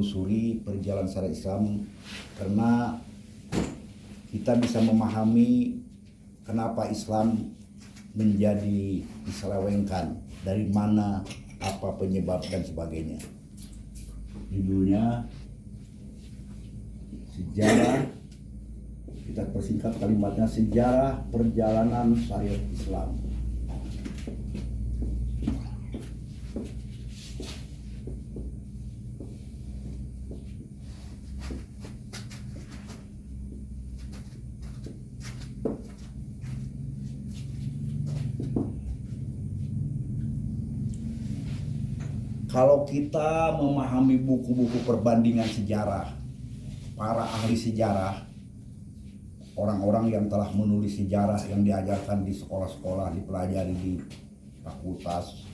menelusuri perjalanan syariat Islam, karena kita bisa memahami kenapa Islam menjadi diselewengkan, dari mana, apa penyebab dan sebagainya. Judulnya sejarah, kita persingkat kalimatnya, sejarah perjalanan syariat Islam. Kalau kita memahami buku-buku perbandingan sejarah, para ahli sejarah, orang-orang yang telah menulis sejarah yang diajarkan di sekolah-sekolah, dipelajari di fakultas,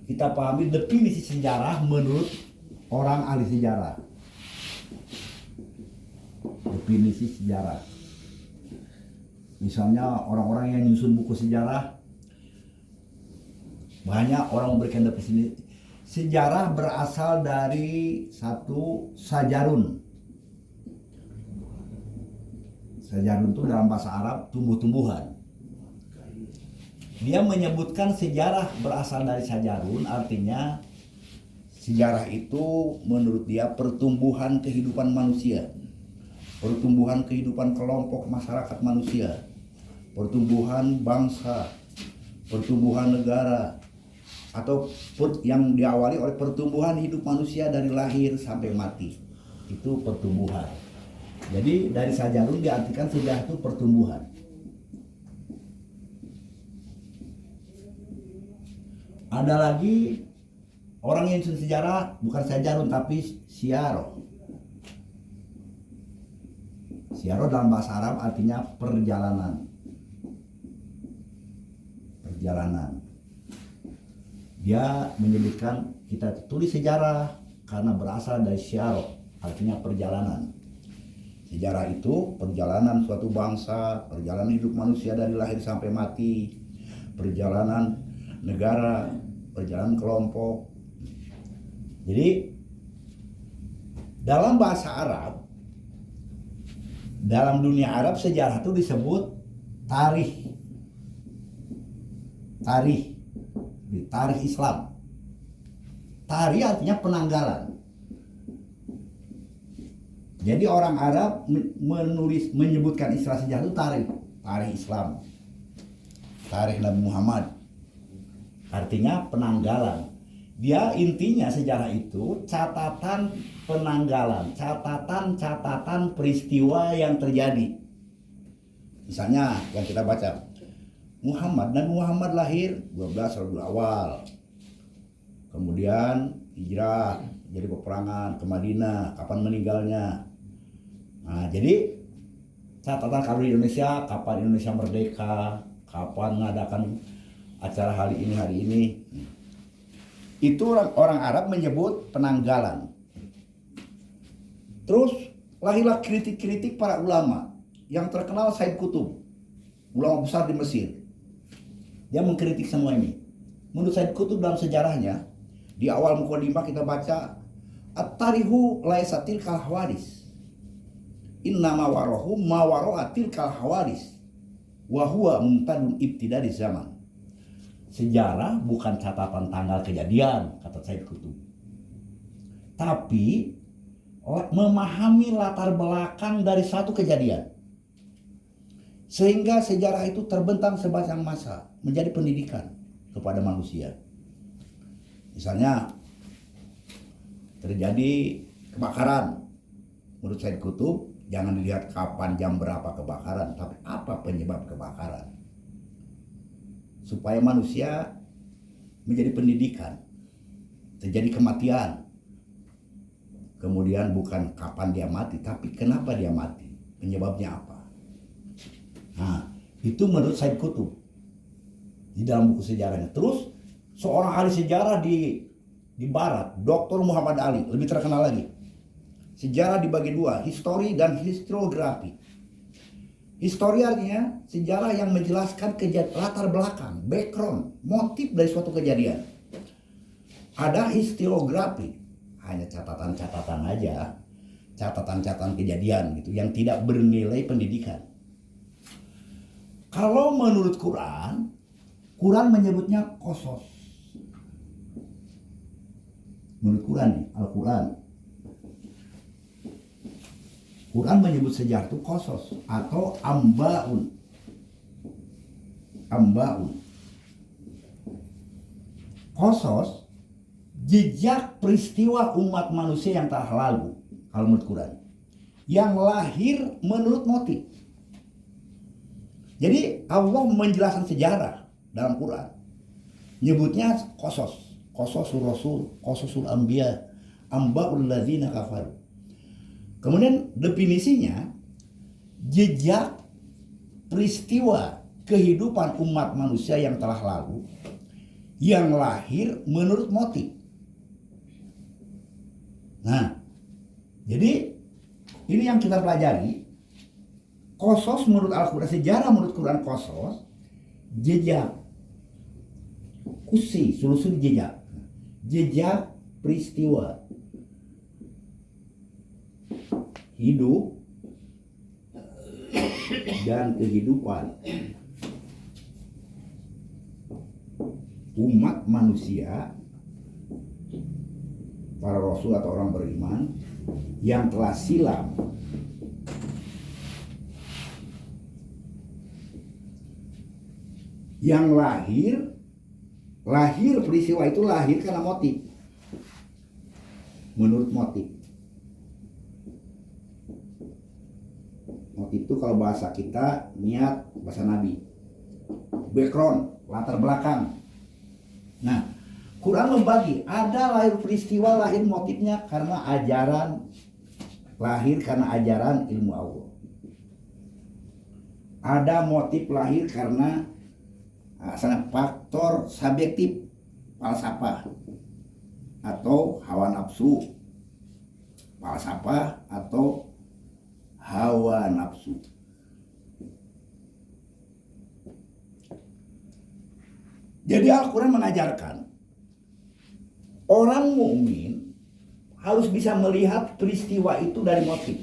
kita pahami definisi sejarah menurut orang ahli sejarah. Definisi sejarah. Misalnya orang-orang yang nyusun buku sejarah, banyak orang memberikan definisi. Sejarah berasal dari satu sajarun. Sajarun itu dalam bahasa Arab tumbuh-tumbuhan. Dia menyebutkan sejarah berasal dari sajarun, artinya sejarah itu menurut dia pertumbuhan kehidupan manusia, pertumbuhan kehidupan kelompok masyarakat manusia, pertumbuhan bangsa, pertumbuhan negara, atau yang diawali oleh pertumbuhan hidup manusia dari lahir sampai mati. Itu pertumbuhan. Jadi dari sajarun diartikan sejarah itu pertumbuhan. Ada lagi orang yang nyusun sejarah, bukan sajarun tapi siaro. Siaro dalam bahasa Arab artinya perjalanan. Perjalanan. Dia menyebutkan kita tulis sejarah karena berasal dari syaro, artinya perjalanan. Sejarah itu perjalanan suatu bangsa, perjalanan hidup manusia dari lahir sampai mati, perjalanan negara, perjalanan kelompok. Jadi dalam bahasa Arab, dalam dunia Arab, sejarah itu disebut tarikh. Tarikh. Di tarikh Islam. Tarikh artinya penanggalan. Jadi orang Arab menyebutkan istilah sejarah itu tarikh. Tarikh Islam. Tarikh Nabi Muhammad. Artinya penanggalan. Dia intinya sejarah itu catatan penanggalan, catatan peristiwa yang terjadi. Misalnya yang kita baca, Nabi Muhammad lahir 12 Rabiul Awal. Kemudian hijrah, jadi peperangan ke Madinah, kapan meninggalnya. Nah, jadi catatan kalau di Indonesia, kapan Indonesia merdeka, kapan mengadakan acara hari ini. Itu orang Arab menyebut penanggalan. Terus lahirlah kritik-kritik para ulama. Yang terkenal Said Qutb, ulama besar di Mesir. Dia mengkritik semua ini. Menurut Said Qutb dalam sejarahnya, di awal mukadimah kita baca, at-tarihu laisatil kal hawadis. Innama warahu ma wara'atil kal hawadis. Wa huwa mumtadun ibtidai zaman. Sejarah bukan catatan tanggal kejadian, kata Said Qutb. Tapi memahami latar belakang dari satu kejadian. Sehingga sejarah itu terbentang sepanjang masa, menjadi pendidikan kepada manusia. Misalnya terjadi kebakaran, menurut Said Qutb jangan dilihat kapan, jam berapa kebakaran, tapi apa penyebab kebakaran, supaya manusia menjadi pendidikan. Terjadi kematian, kemudian bukan kapan dia mati, tapi kenapa dia mati, penyebabnya apa. Nah, itu menurut Said Qutb di dalam buku sejarahnya. Terus seorang ahli sejarah di Barat, Dr. Muhammad Ali, lebih terkenal lagi. Sejarah dibagi dua, histori dan historiografi. Histori artinya sejarah yang menjelaskan latar belakang, background, motif dari suatu kejadian. Ada historiografi, hanya catatan-catatan aja, catatan-catatan kejadian gitu yang tidak bernilai pendidikan. Kalau menurut Quran, Quran menyebutnya qasas. Menurut Quran nih, Al-Quran. Quran menyebut sejarah itu qasas atau ambaun. Ambaun. Qasas, jejak peristiwa umat manusia yang telah lalu, kalau menurut Quran, yang lahir menurut motif. Jadi Allah menjelaskan sejarah dalam Quran, nyebutnya qasas, qasasul rasul, qasasul anbiya, ambaul ladzina kafaru. Kemudian definisinya, jejak peristiwa kehidupan umat manusia yang telah lalu, yang lahir menurut motif. Nah, jadi ini yang kita pelajari. Qasas menurut Al-Quran, sejarah menurut Quran qasas, jejak, kusi, sulusul jejak, jejak peristiwa hidup dan kehidupan umat manusia, para rasul atau orang beriman yang telah silam yang lahir peristiwa itu lahir karena motif, menurut motif itu kalau bahasa kita niat, bahasa Nabi, background, latar belakang. Nah, Quran membagi, ada lahir peristiwa, lahir motifnya karena ajaran, lahir karena ajaran ilmu Allah. Ada motif lahir karena faktor subjektif, falsafah atau hawa nafsu, falsafah atau hawa nafsu. Jadi Al-Quran mengajarkan orang mukmin harus bisa melihat peristiwa itu dari motif.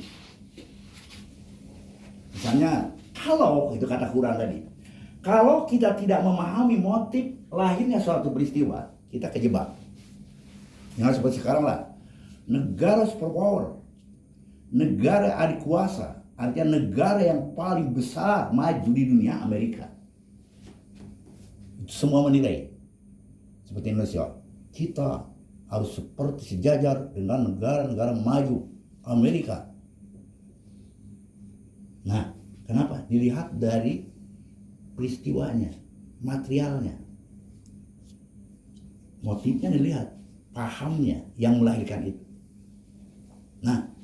Misalnya, kalau itu kata Quran tadi, kalau kita tidak memahami motif lahirnya suatu peristiwa, kita kejebak. Yang seperti sekarang lah, negara superpower, negara adik kuasa, artinya negara yang paling besar maju di dunia, Amerika. Semua menilai seperti Indonesia, kita harus seperti sejajar dengan negara-negara maju Amerika. Nah, kenapa? Dilihat dari peristiwanya, materialnya, motifnya dilihat, pahamnya yang melahirkan itu. Nah,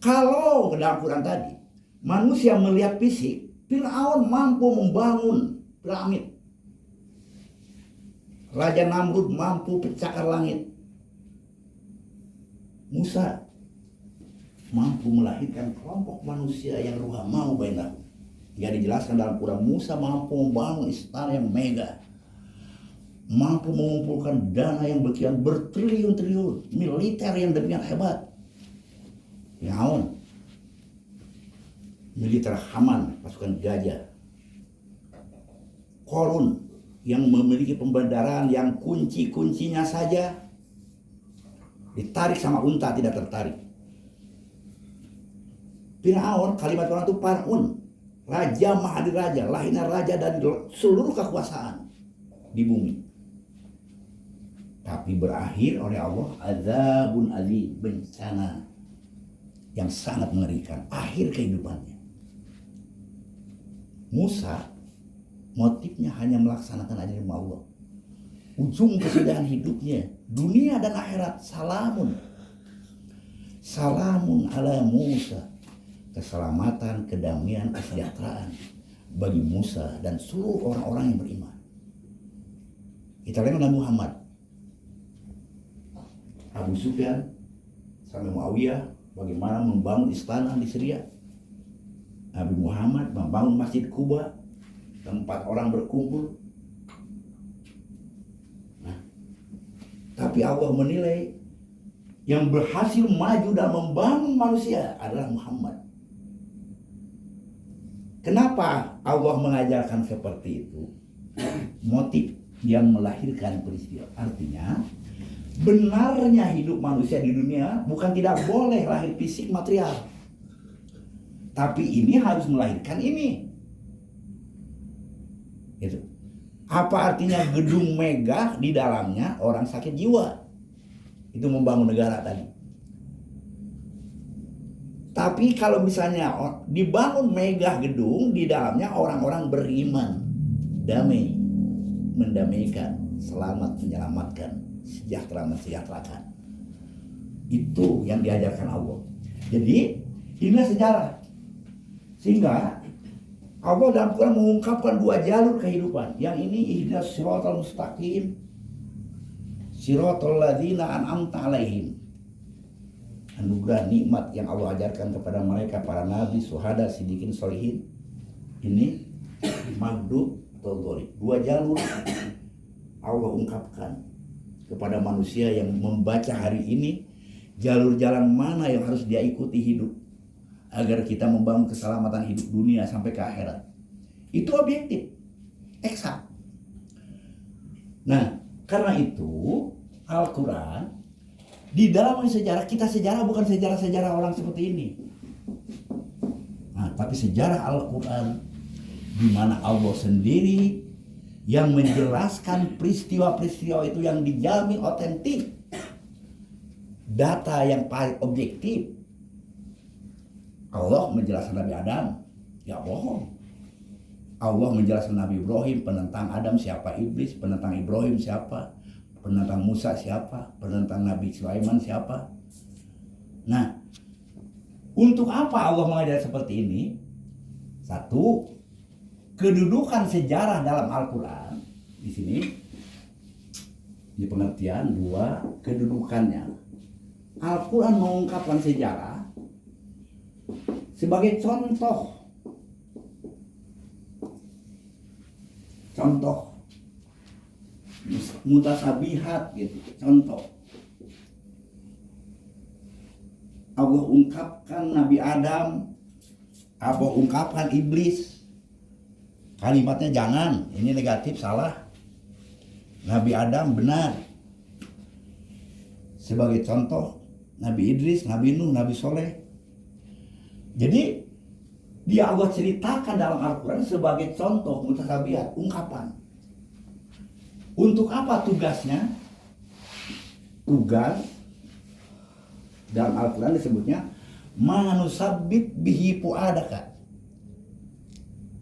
kalau dalam Quran tadi manusia melihat fisik, Fir'aun mampu membangun piramid, Raja Namrud mampu pecahkan langit, Musa mampu melahirkan kelompok manusia yang ruhamau bainahum. Ya, dijelaskan dalam Quran, Musa mampu membangun istana yang mega, mampu mengumpulkan dana yang berkian bertriliun-triliun, militer yang demikian hebat. Fir'aun, militer Haman, pasukan gajah. Qarun yang memiliki pembandaran yang kunci-kuncinya saja ditarik sama unta, tidak tertarik. Fir'aun, kalimat Quran itu Fir'aun, raja mahadi raja, lahirnya raja dan seluruh kekuasaan di bumi. Tapi berakhir oleh Allah azabun azim, bencana yang sangat mengerikan, akhir kehidupannya. Musa motifnya hanya melaksanakan ajaran Allah. Ujung kesudahan hidupnya, dunia dan akhirat, salamun. Salamun ala Musa. Keselamatan, kedamaian, kesejahteraan bagi Musa dan seluruh orang-orang yang beriman. Kita lihat Nabi Muhammad, Abu Sufyan sampai Muawiyah bagaimana membangun istana di Syria. Nabi Muhammad membangun Masjid Quba, tempat orang berkumpul. Nah, tapi Tapi Allah menilai yang berhasil maju dan membangun manusia adalah Muhammad. Kenapa Allah mengajarkan seperti itu? Motif yang melahirkan peristiwa. Artinya, benarnya hidup manusia di dunia bukan tidak boleh lahir fisik material. Tapi ini harus melahirkan ini. Gitu. Apa artinya gedung megah di dalamnya orang sakit jiwa? Itu membangun negara tadi. Tapi kalau misalnya dibangun megah gedung, di dalamnya orang-orang beriman, damai, mendamaikan, selamat, menyelamatkan, sejahtera, mensejahterakan. Itu yang diajarkan Allah. Jadi inilah sejarah. Sehingga Allah dalam Quran mengungkapkan dua jalur kehidupan. Yang ini ihdinas siratal mustaqim, siratal ladzina an'amta alaihim. Anugerah nikmat yang Allah ajarkan kepada mereka, para nabi, syuhada, siddiqin, sholihin. Ini maghdub atau dhalib. Dua jalur Allah ungkapkan kepada manusia yang membaca hari ini, jalur jalan mana yang harus dia ikuti hidup agar kita membangun keselamatan hidup dunia sampai ke akhirat. Itu objektif, eksak. Nah, karena itu Al-Quran di dalam sejarah kita, sejarah bukan sejarah-sejarah orang seperti ini. Nah, tapi sejarah Al-Quran di mana Allah sendiri yang menjelaskan peristiwa-peristiwa itu yang dijamin otentik, data yang paling objektif. Allah menjelaskan Nabi Adam, ya bohong. Allah menjelaskan Nabi Ibrahim, penentang Adam siapa? Iblis. Penentang Ibrahim siapa? Penentang Musa siapa? Penentang Nabi Sulaiman siapa? Nah, untuk apa Allah mengajar seperti ini? Satu, kedudukan sejarah dalam Al-Quran di sini di pengertian. Dua, kedudukannya. Al-Quran mengungkapkan sejarah sebagai contoh mutasabihat gitu, contoh. Allah ungkapkan Nabi Adam, Allah ungkapkan iblis. Kalimatnya jangan, ini negatif, salah. Nabi Adam benar. Sebagai contoh Nabi Idris, Nabi Nuh, Nabi Soleh. Jadi dia Allah ceritakan dalam Al-Quran sebagai contoh mutasabihat, ungkapan. Untuk apa tugasnya? Tugas dalam Al-Quran disebutnya manusabit bihi fuadaka.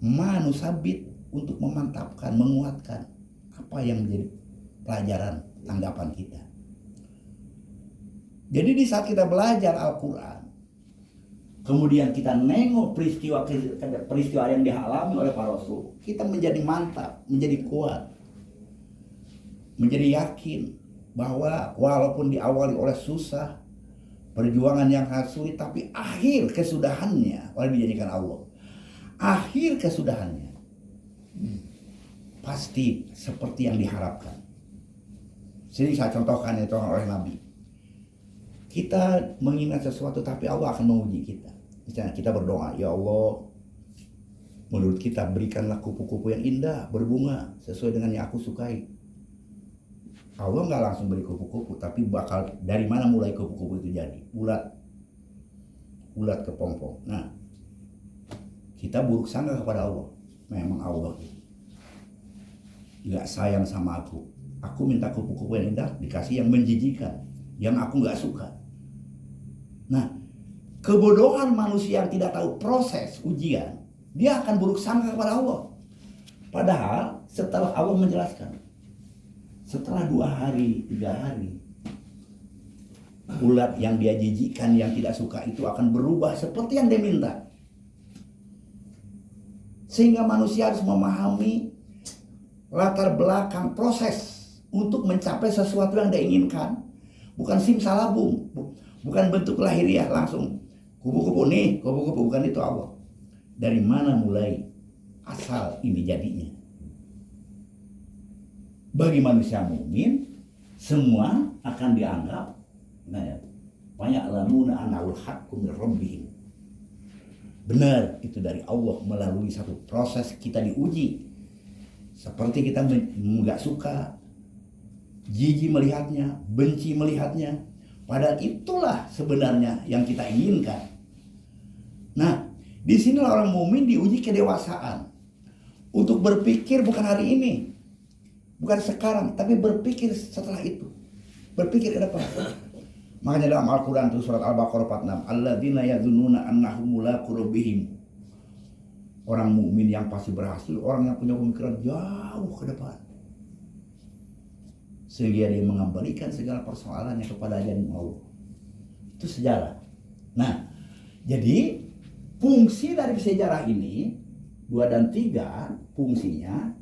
Manusabit, untuk memantapkan, menguatkan apa yang menjadi pelajaran tanggapan kita. Jadi di saat kita belajar Al-Quran, kemudian kita nengok peristiwa yang dialami oleh para rasul, kita menjadi mantap, menjadi kuat, menjadi yakin bahwa walaupun diawali oleh susah, perjuangan yang sulit, tapi akhir kesudahannya oleh dijadikan Allah. Akhir kesudahannya pasti seperti yang diharapkan. Sini saya contohkan itu oleh Nabi. Kita mengingat sesuatu tapi Allah akan menguji kita. Misalnya kita berdoa, ya Allah, menurut kita berikanlah kupu-kupu yang indah, berbunga sesuai dengan yang aku sukai. Allah nggak langsung beri kupu-kupu, tapi bakal dari mana mulai kupu-kupu itu jadi? Ulat kepompong. Nah, kita buruk sangka kepada Allah. Memang Allah nggak sayang sama aku. Aku minta kupu-kupu yang indah, dikasih yang menjijikan, yang aku nggak suka. Nah, kebodohan manusia yang tidak tahu proses ujian, dia akan buruk sangka kepada Allah. Padahal setelah Allah menjelaskan, setelah 2 hari, 3 hari, ulat yang dia jijikkan, yang tidak suka itu akan berubah seperti yang dia minta. Sehingga manusia harus memahami latar belakang proses untuk mencapai sesuatu yang dia inginkan. Bukan simsalabim, bukan bentuk lahiriah langsung. Kupu-kupu nih, kupu-kupu, bukan itu Allah. Dari mana mulai asal ini jadinya? Bagi manusia mukmin, semua akan dianggap banyak lamuna annaul haqqu min rabbihim. Benar itu dari Allah melalui satu proses kita diuji. Seperti kita nggak suka, jijik melihatnya, benci melihatnya. Padahal itulah sebenarnya yang kita inginkan. Nah, di sini orang mukmin diuji kedewasaan untuk berpikir bukan hari ini, bukan sekarang, tapi berpikir setelah itu, berpikir ke depan. Makanya dalam Al-Quran itu surat Al-Baqarah 46, alladzina yadzunnuna annahum mulaqu rabbihim. Orang mukmin yang pasti berhasil, orang yang punya pemikiran jauh ke depan, sehingga dia mengembalikan segala persoalannya kepada ajaran Allah. Itu sejarah. Nah, jadi fungsi dari sejarah ini 2 dan 3 fungsinya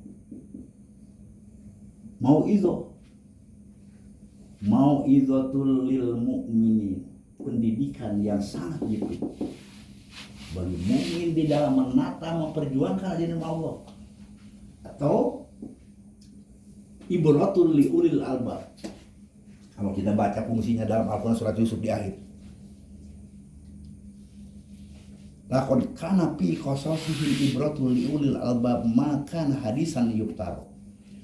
mau'izatul lil mu'minin, pendidikan yang sangat jitu bagi mukmin di dalam menata memperjuangkan ajaran Allah, atau ibratul li ulil albab. Kalau kita baca fungsinya dalam Al-Quran surat Yusuf di akhir, laqad kana fi qasasihim ibratul li ulil albab maka hadisan yuktar.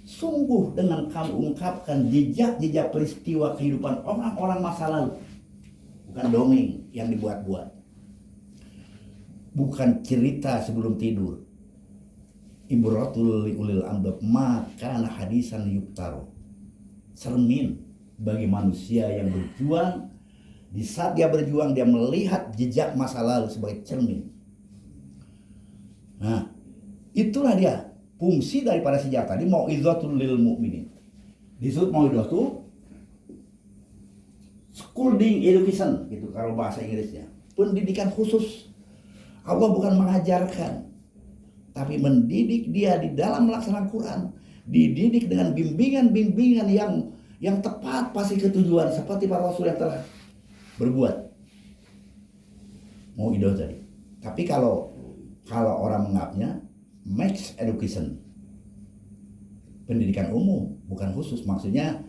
Sungguh dengan kamu ungkapkan jejak-jejak peristiwa kehidupan orang-orang masa lalu, bukan dongeng yang dibuat-buat, bukan cerita sebelum tidur. Ibratul li ulil albab maka hadisan yuktar. Cermin bagi manusia yang berjuang. Di saat dia berjuang, dia melihat jejak masa lalu sebagai cermin. Nah, itulah dia fungsi daripada sejarah tadi, mau'izatul lil mu'minin. Disebut mau'izatu schooling education gitu kalau bahasa Inggrisnya. Pendidikan khusus. Allah bukan mengajarkan, tapi mendidik dia di dalam melaksanakan Quran, dididik dengan bimbingan-bimbingan yang tepat pasti ketujuan seperti para rasul yang telah berbuat. Mau ide tadi. Tapi kalau orang menganggapnya max education, pendidikan umum bukan khusus, maksudnya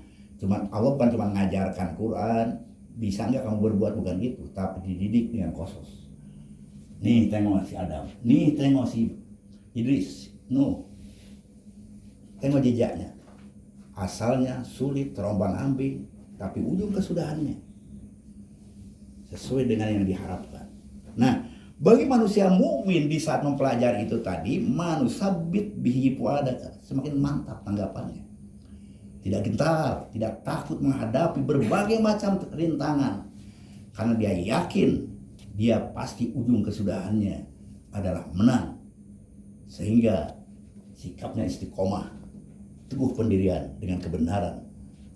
Allah bukan cuma mengajarkan Quran, bisa nggak kamu berbuat, bukan gitu, tapi dididik dengan khusus. Nih tengok si Adam, nih tengok si Idris, tengok jejaknya, asalnya sulit, terombang ambing, tapi ujung kesudahannya sesuai dengan yang diharapkan. Nah, bagi manusia mukmin di saat mempelajari itu tadi, manusabit bihi puadaka, semakin mantap tanggapannya. Tidak gentar, tidak takut menghadapi berbagai macam rintangan, karena dia yakin dia pasti ujung kesudahannya adalah menang. Sehingga sikapnya istiqomah, teguh pendirian dengan kebenaran.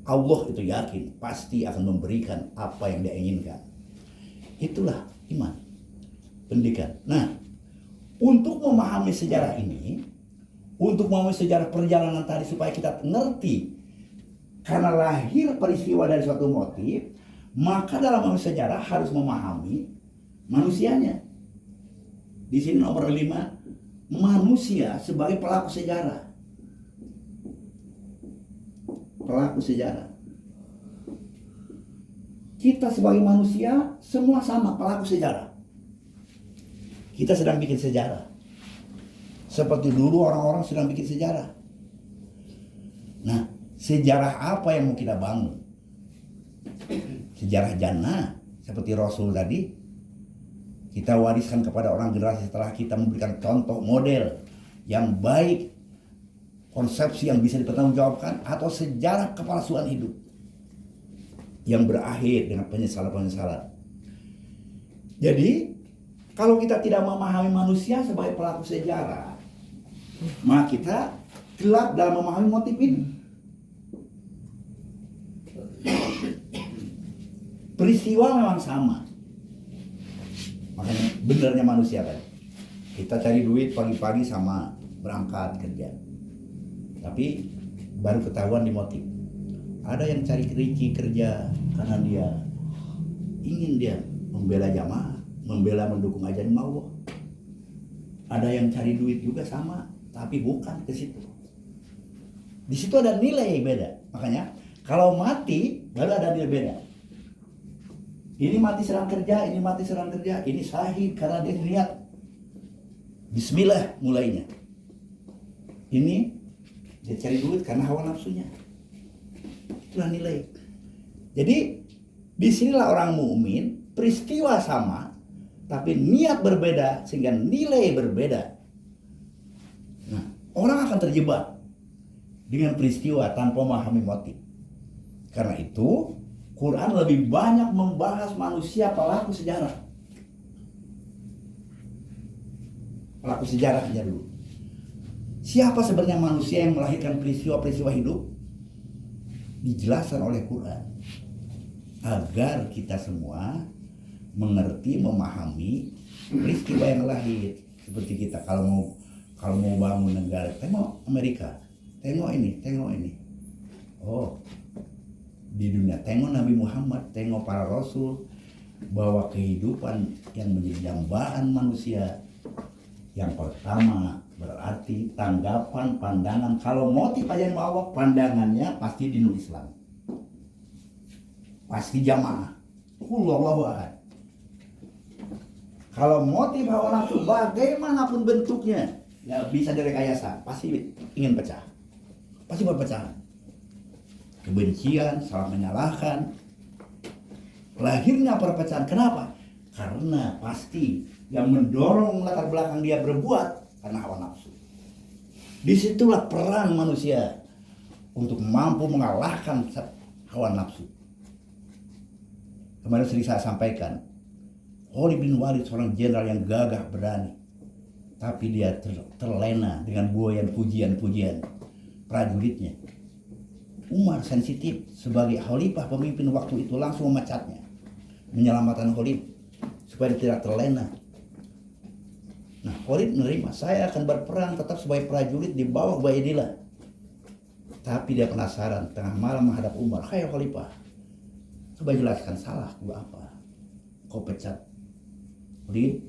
Allah itu yakin pasti akan memberikan apa yang dia inginkan. Itulah iman, pendidikan. Nah, untuk memahami sejarah ini, untuk memahami sejarah perjalanan tadi supaya kita ngerti, karena lahir peristiwa dari suatu motif, maka dalam memahami sejarah harus memahami manusianya. Di sini nomor 5, manusia sebagai pelaku sejarah. Pelaku sejarah. Kita sebagai manusia semua sama pelaku sejarah. Kita sedang bikin sejarah. Seperti dulu orang-orang sedang bikin sejarah. Nah, sejarah apa yang mau kita bangun? Sejarah jannah, seperti Rasul tadi. Kita wariskan kepada orang generasi setelah kita, memberikan contoh model yang baik, konsepsi yang bisa dipertanggungjawabkan, atau sejarah kepalsuan hidup yang berakhir dengan penyesalan-penyesalan. Jadi, kalau kita tidak memahami manusia sebagai pelaku sejarah, maka kita gelap dalam memahami motif ini. Peristiwa memang sama. Makanya benarnya manusia kan. Kita cari duit pagi-pagi sama berangkat kerja. Tapi baru ketahuan di motif. Ada yang cari keriki kerja karena dia ingin dia membela jamaah, membela mendukung ajaran Allah. Ada yang cari duit juga sama, tapi bukan ke situ. Di situ ada nilai beda. Makanya Kalau mati baru ada nilai beda. Ini mati sedang kerja, ini mati sedang kerja, ini syahid karena dia niat bismillah mulainya. Ini dia cari duit karena hawa nafsunya. Itulah nilai. Jadi disinilah orang mukmin, peristiwa sama tapi niat berbeda sehingga nilai berbeda. Nah, orang akan terjebak dengan peristiwa tanpa memahami motif. Karena itu Quran lebih banyak membahas manusia pelaku sejarah. Pelaku sejarahnya dulu. Siapa sebenarnya manusia yang melahirkan peristiwa-peristiwa hidup? Dijelaskan oleh Quran. Agar kita semua mengerti, memahami peristiwa yang lahir. Seperti kita kalau mau bangun negara, tengok Amerika, tengok ini. Oh, di dunia tengok Nabi Muhammad, tengok para rasul, bahwa kehidupan yang menjadi dambaan manusia yang pertama berarti tanggapan, pandangan. Kalau motif ajaran Allah, pandangannya pasti dinul Islam, pasti jamaah, Allahu ahad. Kalau motif hawa nafsu bagaimanapun bentuknya, nggak bisa direkayasa, pasti ingin pecah, pasti berpecahan. Kebencian, salah menyalahkan, lahirnya perpecahan. Kenapa? Karena pasti yang mendorong latar belakang dia berbuat karena hawa nafsu. Disitulah peran manusia untuk mampu mengalahkan hawa nafsu. Kemarin sering saya sampaikan, Khalid bin Walid seorang jenderal yang gagah berani, tapi dia terlena dengan buayan pujian-pujian prajuritnya. Umar sensitif sebagai khalifah pemimpin waktu itu langsung memecatnya, menyelamatkan Khalid supaya tidak terlena. Nah, Khalid menerima, saya akan berperang tetap sebagai prajurit di bawah Ubaidillah. Tapi dia penasaran, tengah malam menghadap Umar, "Hai khalifah, coba jelaskan salah gua apa? Kau pecat Khalid,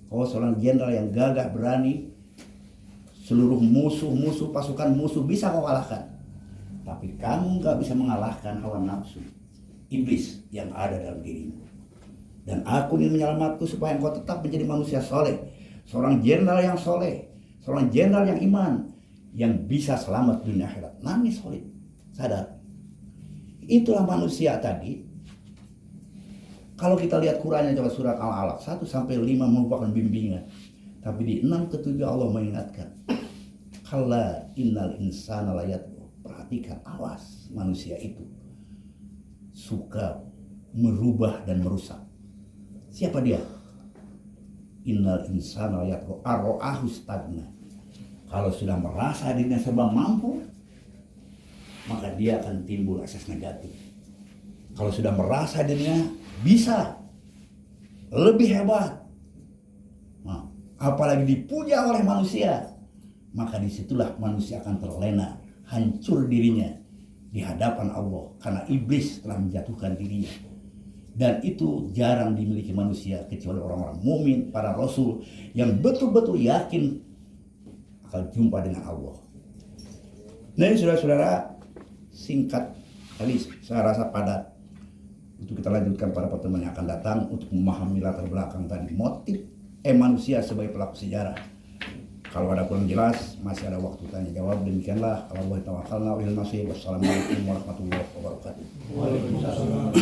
kau seorang jenderal yang gagah berani, seluruh musuh pasukan musuh bisa kau kalahkan. Tapi kamu gak bisa mengalahkan hawa nafsu iblis yang ada dalam dirimu. Dan aku ingin menyelamatku supaya engkau tetap menjadi manusia soleh, seorang jenderal yang soleh, seorang jenderal yang iman, yang bisa selamat dunia akhirat." Nangis Khalid, sadar. Itulah manusia tadi. Kalau kita lihat Qurannya, coba surat Al-Alaq 1-5 merupakan bimbingan. Tapi di 6 ke 7 Allah mengingatkan, "Kalla innal insana layat." Perhatikan, awas, manusia itu suka merubah dan merusak. Siapa dia? Innal insana yatgha ar-ra'ahu stagna. Kalau sudah merasa dirinya serba mampu, maka dia akan timbul akses negatif. Kalau sudah merasa dirinya bisa lebih hebat, nah, apalagi dipuja oleh manusia, maka disitulah manusia akan terlena, hancur dirinya di hadapan Allah karena iblis telah menjatuhkan dirinya. Dan itu jarang dimiliki manusia kecuali orang-orang mukmin, para rasul yang betul-betul yakin akan jumpa dengan Allah. Nah, saudara-saudara, singkat kali saya rasa padat untuk kita lanjutkan pada pertemuan yang akan datang untuk memahami latar belakang tadi motif manusia sebagai pelaku sejarah. Kalau ada kurang jelas, masih ada waktu tanya jawab. Demikianlah. Alhamdulillah tawakkalna wa ilal masih. Wassalamualaikum warahmatullahi wabarakatuh. Waalaikumsalam.